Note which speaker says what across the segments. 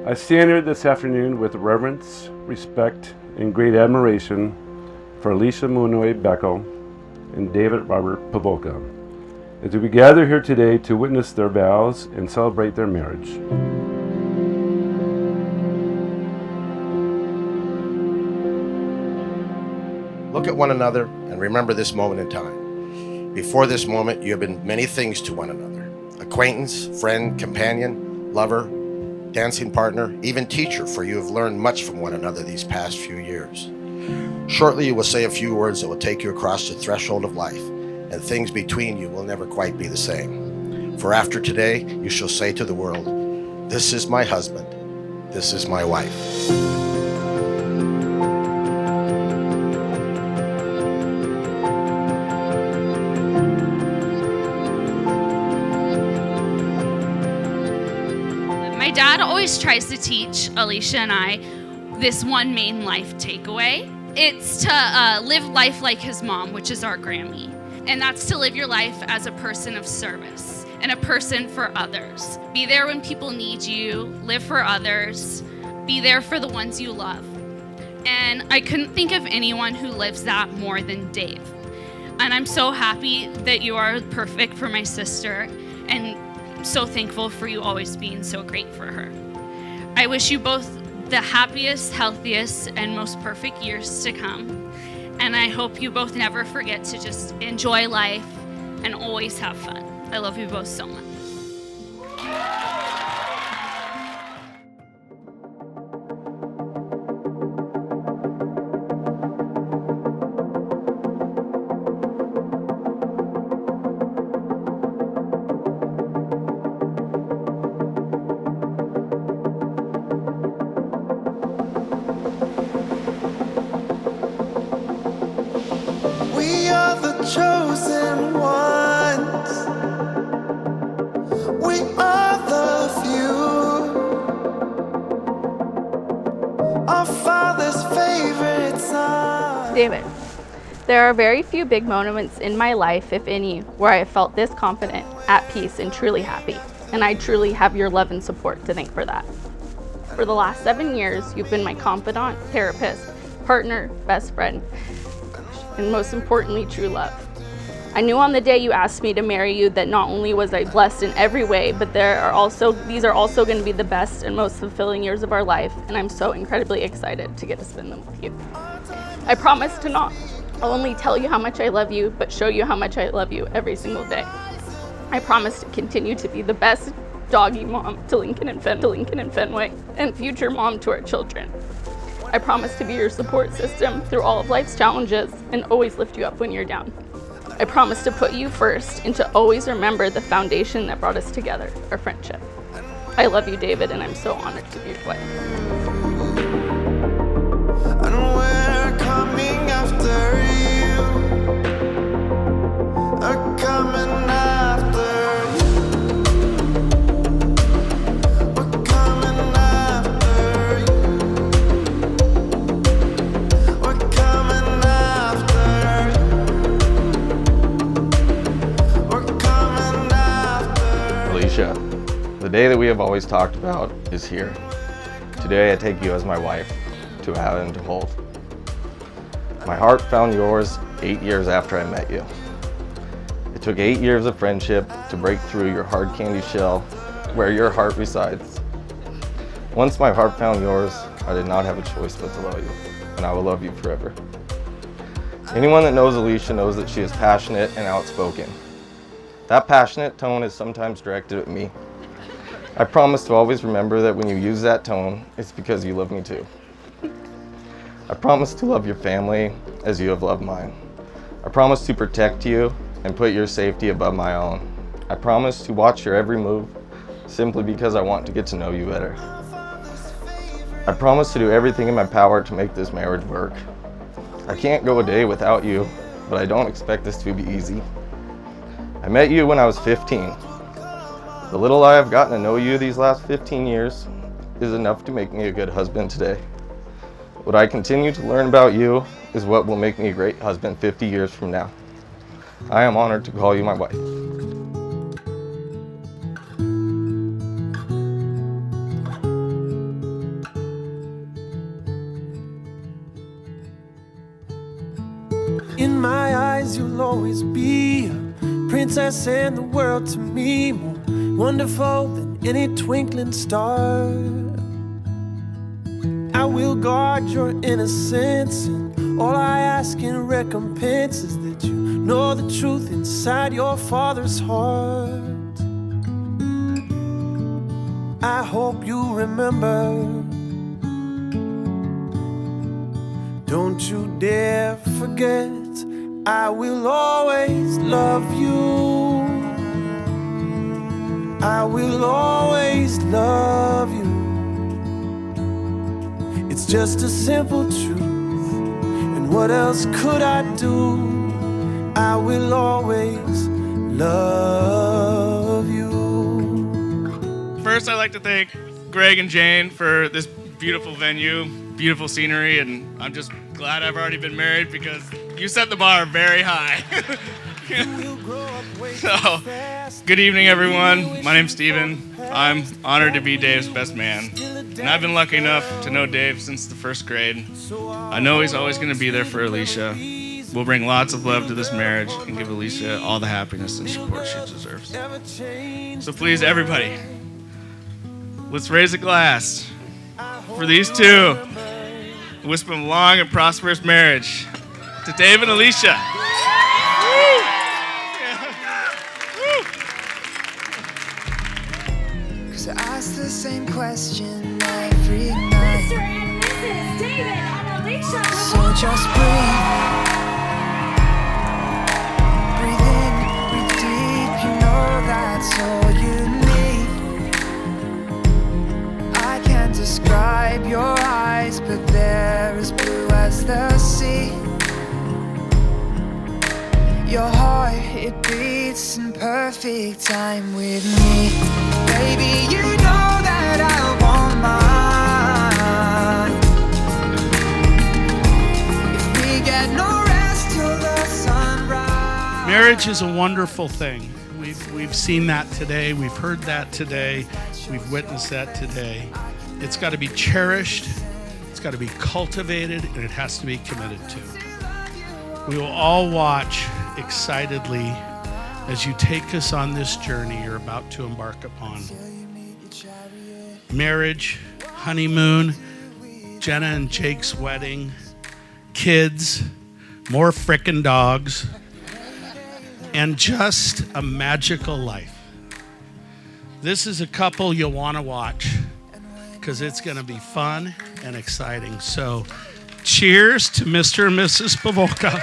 Speaker 1: I stand here this afternoon with reverence, respect, and great admiration for Alesha Munoi Beko and David Robert Pavoka, as we gather here today to witness their vows and celebrate their marriage.
Speaker 2: Look at one another and remember this moment in time. Before this moment, you have been many things to one another: acquaintance, friend, companion, lover, dancing partner, even teacher, for you have learned much from one another these past few years. Shortly, you will say a few words that will take you across the threshold of life, and things between you will never quite be the same. For after today, you shall say to the world, "This is my husband, this is my wife."
Speaker 3: My dad always tries to teach Alesha and I this one main life takeaway. It's to live life like his mom, which is our Grammy. And that's to live your life as a person of service and a person for others. Be there when people need you, live for others, be there for the ones you love. And I couldn't think of anyone who lives that more than Dave. And I'm so happy that you are perfect for my sister, and so thankful for you always being so great for her. I wish you both the happiest, healthiest, and most perfect years to come. And I hope you both never forget to just enjoy life and always have fun. I love you both so much.
Speaker 4: We are the chosen ones. We are the few. Our Father's favorite son.
Speaker 5: David, there are very few big moments in my life, if any, where I have felt this confident, at peace, and truly happy. And I truly have your love and support to thank for that. For the last 7 years, you've been my confidant, therapist, partner, best friend, and most importantly, true love. I knew on the day you asked me to marry you that not only was I blessed in every way, but these are also going to be the best and most fulfilling years of our life, and I'm so incredibly excited to get to spend them with you. I promise to not only tell you how much I love you, but show you how much I love you every single day. I promise to continue to be the best doggy mom to Lincoln and Fenway, and future mom to our children. I promise to be your support system through all of life's challenges and always lift you up when you're down. I promise to put you first and to always remember the foundation that brought us together, our friendship. I love you, David, and I'm so honored to be your wife.
Speaker 4: And we're coming after you. We're coming after you. We're coming after you. We're coming after you. We're coming after you.
Speaker 6: Alesha, the day that we have always talked about is here. Today I take you as my wife, to have and to hold. My heart found yours 8 years after I met you. It took 8 years of friendship to break through your hard candy shell where your heart resides. Once my heart found yours, I did not have a choice but to love you, and I will love you forever. Anyone that knows Alesha knows that she is passionate and outspoken. That passionate tone is sometimes directed at me. I promise to always remember that when you use that tone, it's because you love me too. I promise to love your family as you have loved mine. I promise to protect you and put your safety above my own. I promise to watch your every move simply because I want to get to know you better. I promise to do everything in my power to make this marriage work. I can't go a day without you, but I don't expect this to be easy. I met you when I was 15. The little I have gotten to know you these last 15 years is enough to make me a good husband today. What I continue to learn about you is what will make me a great husband 50 years from now. I am honored to call you my wife.
Speaker 4: In my eyes, you'll always be a princess in the world to me, more wonderful than any twinkling star. I will guard your innocence, and all I ask in recompense is that you know the truth inside your father's heart. I hope you remember. Don't you dare forget, I will always love you. I will always love you. It's just a simple truth, and what else could I do? I will always love you.
Speaker 7: First, I'd like to thank Greg and Jane for this beautiful venue, beautiful scenery, and I'm just glad I've already been married because you set the bar very high. So, good evening, everyone. My name's Steven. I'm honored to be Dave's best man, and I've been lucky enough to know Dave since the first grade. I know he's always going to be there for Alesha. We'll bring lots of love to this marriage and give Alesha all the happiness and support she deserves. So please, everybody, let's raise a glass for these two. Wish them a long and prosperous marriage. To Dave and Alesha.
Speaker 8: Cause I ask the same question every night.
Speaker 9: Mr. and Mrs. David and Alesha.
Speaker 8: So just breathe. Breathe in, breathe deep. You know that's all you need. I can't describe your eyes, but they're as blue as the sea. Your heart, it beats in perfect time with me. Baby, you know that I want mine. If we get no rest till the sunrise.
Speaker 10: Marriage is a wonderful thing. We've seen that today. We've heard that today. We've witnessed that today. It's got to be cherished. It's got to be cultivated, and it has to be committed to. We will all watch excitedly as you take us on this journey you're about to embark upon. Marriage, honeymoon, Jenna and Jake's wedding, kids, more frickin' dogs, and just a magical life. This is a couple you'll want to watch because it's going to be fun and exciting. So, cheers to Mr. and Mrs. Pavolka.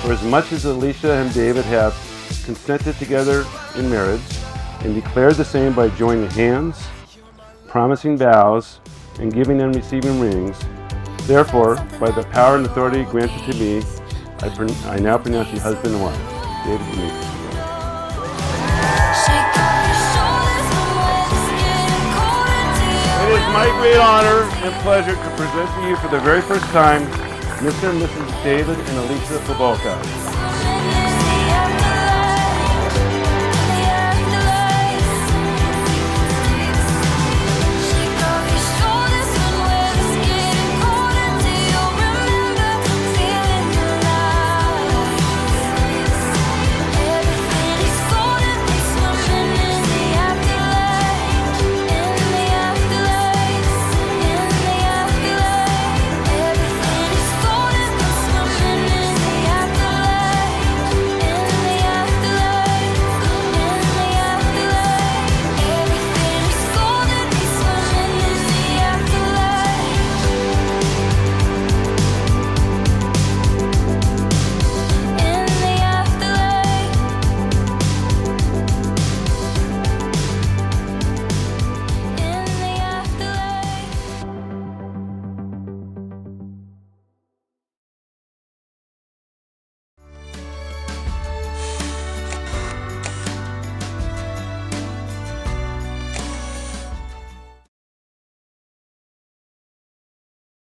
Speaker 1: For as much as Alesha and David have consented together in marriage and declared the same by joining hands, promising vows, and giving and receiving rings. Therefore, by the power and authority granted to me, I now pronounce you husband and wife. David and me. It is my great honor and pleasure to present to you for the very first time Mr. and Mrs. David and Alesha Pavolka.